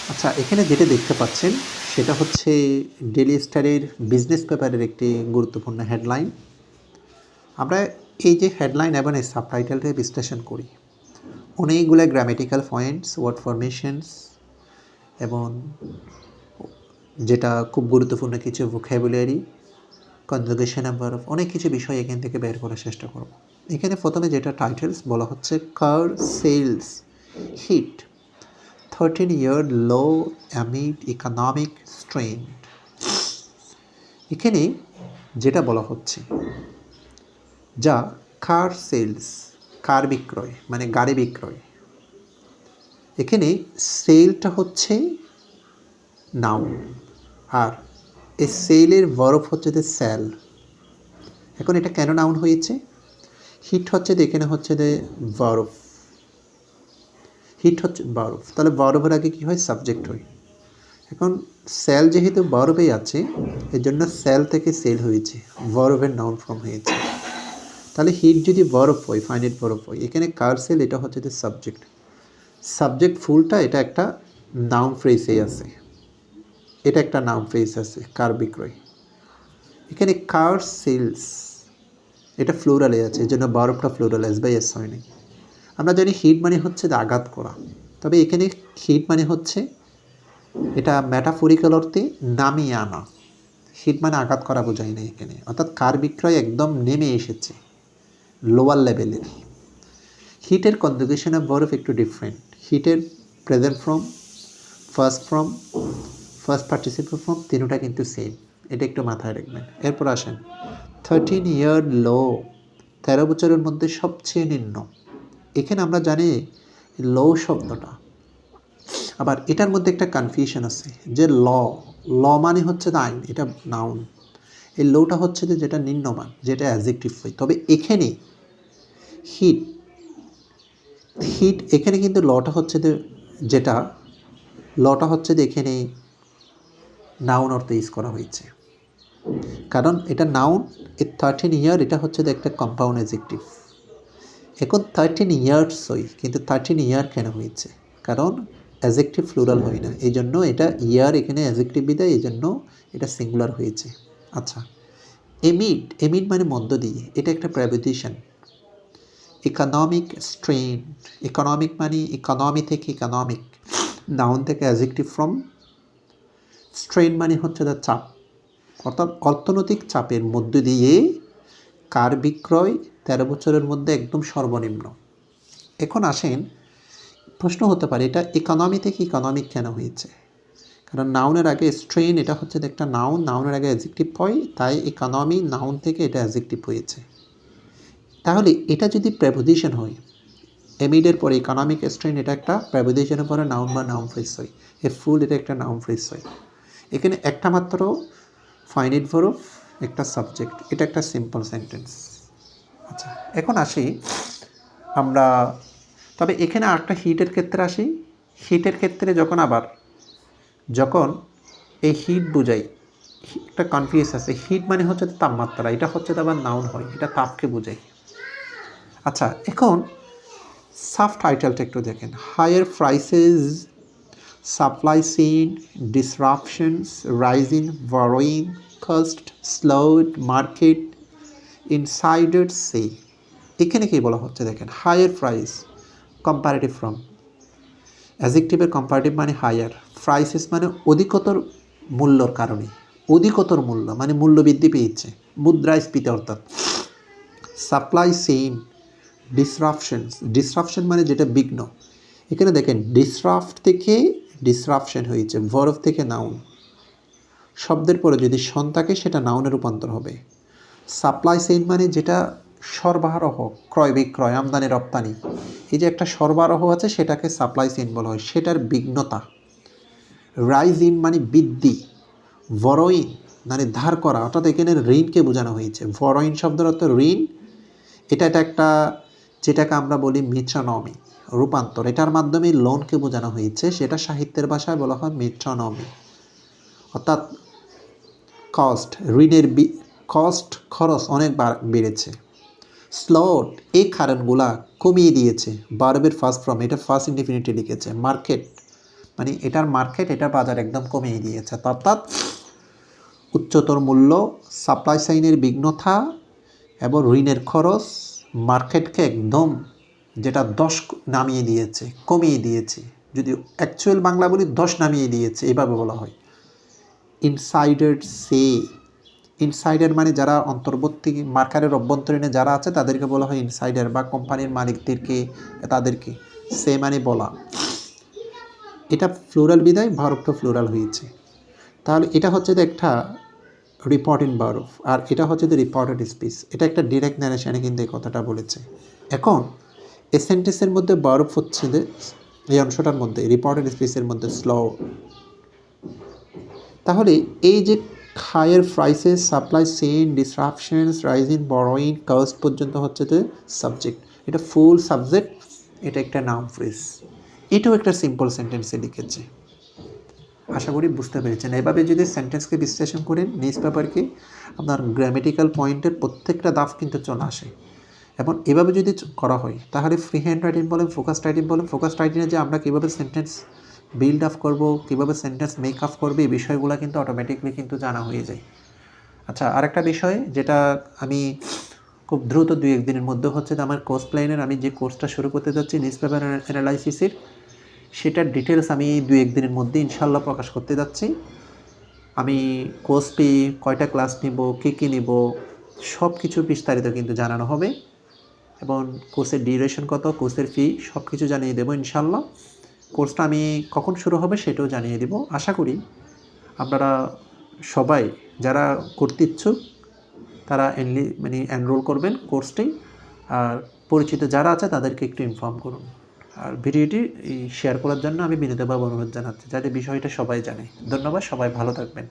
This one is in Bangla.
আচ্ছা, এখানে যেটা দেখতে পাচ্ছেন সেটা হচ্ছে ডেইলি স্টারের বিজনেস পেপারের একটি গুরুত্বপূর্ণ হেডলাইন। আমরা এই যে হেডলাইন এবং এই সাবটাইটেলটা বিশ্লেষণ করি, অনেকগুলো গ্রামেটিক্যাল পয়েন্টস, ওয়ার্ড ফরমেশনস এবং যেটা খুব গুরুত্বপূর্ণ কিছু ভোকাবুলারি, কনজুগেশন নাম্বার অফ অনেক কিছু বিষয় এখান থেকে বের করার চেষ্টা করব। এখানে প্রথমে যেটা টাইটেলস বলা হচ্ছে, car sales hit 13-year low amid economic strain। এখানে যেটা বলা হচ্ছে, যা কার সেলস, কার বিক্রয় মানে গাড়ি বিক্রয়। এখানে সেলটা হচ্ছে নাউন, আর এই সেলের ভার্ব হচ্ছে যে সেল। এখন এটা কেন নাউন হয়েছে? হিট হচ্ছে যে এখানে হচ্ছে যে ভার্ব, হিট হচ্ছে ভার্ব, তাহলে ভার্বের আগে কী হয়? সাবজেক্ট হয়। এখন সেল যেহেতু ভার্বেই আছে, এর জন্য সেল থেকে সেল হয়েছে, ভার্বের নাউন ফর্ম হয়েছে। তাহলে হিট যদি ভার্ব হয়, ফাইনাইট ভার্ব হয়, এখানে কার সেল এটা হচ্ছে যে সাবজেক্ট। সাবজেক্ট ফুলটা এটা একটা নাউন ফ্রেজে আছে, এটা একটা নাউন ফ্রেজ আছে, কার বিক্রয়। এখানে কার সেলস এটা ফ্লোরালে আছে, এই জন্য ভার্বটা ফ্লোরাল, এস বাই এস হয় নাই। আমরা জানি হিট মানে হচ্ছে আঘাত করা, তবে এখানে হিট মানে হচ্ছে এটা ম্যাটাফোরিক্যাল অর্থে নামিয়ে আনা। হিট মানে আঘাত করা বোঝায় না এখানে, অর্থাৎ কার বিক্রয় একদম নেমে এসেছে, লোয়ার লেভেলের। হিটের কনজুগেশন অফ ভার্ব একটু ডিফারেন্ট। হিটের present form, first form, first participle form তিনটা কিন্তু সেম, এটা একটু মাথায় রাখবেন। এরপর আসেন 13-year লো, 13 বছরের মধ্যে সবচেয়ে নিম্ন। এখানে আমরা জানি লো শব্দটা, আবার এটার মধ্যে একটা কনফিউশন আছে যে ল, ল মানে হচ্ছে আইন, এটা নাউন। এই লোটা হচ্ছে যে যেটা নিম্নমান, যেটা অ্যাডজেক্টিভ হয়। তবে এখানে হিট, হিট এখানে কিন্তু লটা হচ্ছে যে যেটা, লটা হচ্ছে যে এখানে নাউন অর্থে ইউজ করা হয়েছে, কারণ এটা নাউন। এই 13-year এটা হচ্ছে যে একটা কম্পাউন্ড অ্যাডজেক্টিভ। এখন 13 years হয়, কিন্তু 13-year কেন হয়েছে? কারণ অ্যাডজেক্টিভ ফ্লুরাল হয় না, এই জন্য এটা ইয়ার এখানে অ্যাডজেক্টিভ বিদায়, এই জন্য এটা সিঙ্গুলার হয়েছে। আচ্ছা, এমিড, এমিড মানে মধ্য দিয়ে, এটা একটা প্রেপোজিশন। ইকোনমিক স্ট্রেন, ইকোনমিক মানে ইকোনমি থেকে ইকোনমিক, নাউন থেকে অ্যাডজেক্টিভ ফর্ম। স্ট্রেন মানে হচ্ছে দ্য চাপ, অর্থাৎ অর্থনৈতিক চাপের মধ্য দিয়ে কার বিক্রয় 13 বছরের মধ্যে একদম সর্বনিম্ন। এখন আসেন, প্রশ্ন হতে পারে এটা ইকোনমি থেকে ইকোনমিক কেন হয়েছে? কারণ নাউনের আগে স্ট্রেন, এটা হচ্ছে একটা নাউন, নাউনের আগে অ্যাডজেক্টিভ হয়, তাই ইকোনমি নাউন থেকে এটা অ্যাডজেক্টিভ হয়েছে। তাহলে এটা যদি প্রেপোজিশন হয়, এমিডের পরে ইকোনমিক স্ট্রেন, এটা একটা প্রেপোজিশনের পরে নাউন বা নাউন ফ্রেজ হয়। এ ফুল এটা একটা নাউন ফ্রেজ হয়। এখানে একটা মাত্র ফাইনাইট ভার্ব, একটা সাবজেক্ট, এটা একটা সিম্পল সেন্টেন্স। আচ্ছা, এখন আসি আমরা, তবে এখানে আরেকটা হিটের ক্ষেত্রে আসি। হিটের ক্ষেত্রে যখন এই হিট বোঝাই, একটা কনফিউজ আছে। হিট মানে হচ্ছে তাপমাত্রা, এটা হচ্ছে আবার নাউন হয়, এটা তাপকে বোঝাই। আচ্ছা, এখন সাব টাইটেলটা একটু দেখেন, higher prices, supply chain disruptions, rising borrowing cost, slowed market, insiders say. এখানে কি বলা হচ্ছে দেখেন, হায়ার প্রাইস কম্পারেটিভ ফ্রম, অ্যাডজেক্টিভের কম্পারেটিভ মানে হায়ার, প্রাইসেস মানে অধিকতর মূল্যর কারণে, অধিকতর মূল্য মানে মূল্য বৃদ্ধি পেয়েছে, মুদ্রাস্ফীতি অর্থাৎ। সাপ্লাই চেইন ডিসরাপশনস, ডিসরাপশন মানে যেটা বিঘ্ন। এখানে দেখেন ডিসরাপ্ট থেকে ডিসরাপশন হয়েছে, ভার্ব থেকে নাউন। শব্দের পরে যদি সন থাকে সেটা নাউনে রূপান্তর হবে। সাপ্লাই চেইন মানে যেটা সরবরাহ, ক্রয় বিক্রয়, আমদানি রপ্তানি, এই যে একটা সরবরাহ আছে সেটাকে সাপ্লাই চেইন বলা হয়, সেটার বিঘ্নতা। রাইজ ইন মানে বৃদ্ধি, বরোইন মানে ধার করা, অর্থাৎ এখানে ঋণকে বোঝানো হয়েছে। বরোইন শব্দের অর্থ ঋণ, এটা একটা যেটাকে আমরা বলি মেট্রোনমি, রূপান্তর, এটার মাধ্যমে লোনকে বোঝানো হয়েছে, সেটা সাহিত্যের ভাষায় বলা হয় মেট্রোনমি। অর্থাৎ কস্ট, ঋণের কস্ট, খরচ অনেক বেড়েছে। স্লট, এই কারণগুলা কমিয়ে দিয়েছে, ভার্বের ফার্স্ট ফর্ম, এটা ফার্স্ট ইনডিফিনিটে লিখেছে। মার্কেট মানে এটার মার্কেট, এটার বাজার একদম কমিয়ে দিয়েছে। অর্থাৎ উচ্চতর মূল্য, সাপ্লাই সাইনের বিঘ্নতা এবং ঋণের খরচ মার্কেটকে একদম যেটা 10 নামিয়ে দিয়েছে, কমিয়ে দিয়েছে। যদি অ্যাকচুয়াল বাংলা বলি 10 নামিয়ে দিয়েছে, এভাবে বলা হয়। ইনসাইডার সে, ইনসাইডার মানে যারা অন্তর্বর্তী মার্কেটের অভ্যন্তরীণে যারা আছে তাদেরকে বলা হয় ইনসাইডার, বা কোম্পানির মালিকদেরকে, তাদেরকে। সে মানে বলা। এটা ফ্লোরাল বিদায় ভার্বটা ফ্লোরাল হয়েছে। তাহলে এটা হচ্ছে যে একটা রিপোর্টিং ভার্ব, আর এটা হচ্ছে যে রিপোর্টেড স্পিচ। এটা একটা ডিরেক্ট ন্যারেশনে কিন্তু এই কথাটা বলেছে। এখন এই সেন্টেন্সের মধ্যে ভার্ব হচ্ছে যে এই অংশটার মধ্যে রিপোর্টেড স্পিচের মধ্যে স্লো। তাহলে এই যে higher prices, supply chain disruptions, rising borrowing, cost পর্যন্ত হচ্ছে যে সাবজেক্ট। এটা ফুল সাবজেক্ট, এটা একটা নাউন ফ্রেজ। এটাও একটা সিম্পল সেন্টেন্সে লিখেছে। আশা করি বুঝতে পেরেছেন। এভাবে যদি সেন্টেন্সকে বিশ্লেষণ করেন নিউজ পেপারকে, আপনার গ্রামেটিক্যাল পয়েন্টের প্রত্যেকটা দাফ কিন্তু চলে আসে। এবং এভাবে যদি করা হয় তাহলে ফ্রি হ্যান্ড রাইটিং বলেন, ফোকাস রাইটিং বলেন, ফোকাস রাইটিংয়ে যে আমরা কীভাবে সেন্টেন্স বিল্ড আপ করবো, কীভাবে সেন্টেন্স মেক আপ করবে, এই বিষয়গুলো কিন্তু অটোমেটিকলি কিন্তু জানা হয়ে যায়। আচ্ছা, আরেকটা বিষয় যেটা আমি খুব দ্রুত 2-1 দিনের মধ্যে হচ্ছে যে আমার কোর্স প্ল্যানের, আমি যে কোর্সটা শুরু করতে যাচ্ছি নিউজ পেপার অ্যানালাইসিসের, সেটার ডিটেলস আমি 2-1 দিনের মধ্যে ইনশাল্লাহ প্রকাশ করতে যাচ্ছি। আমি কোর্স ফি, কয়টা ক্লাস নিব, কী নিব, সব কিছু বিস্তারিত কিন্তু জানানো হবে। এবং কোর্সের ডিউরেশন কত, কোর্সের ফি সব কিছু জানিয়ে দেবো ইনশাল্লাহ। কোর্সটা আমি কখন শুরু হবে সেটাও জানিয়ে দেবো। আশা করি আপনারা সবাই যারা করতে ইচ্ছুক তারা এনরোল করবেন কোর্সটি, আর পরিচিত যারা আছে তাদেরকে একটু ইনফর্ম করুন। আর ভিডিওটি শেয়ার করার জন্য আমি বিনীতভাবে অনুরোধ জানাচ্ছি, যাতে বিষয়টা সবাই জানে। ধন্যবাদ, সবাই ভালো থাকবেন।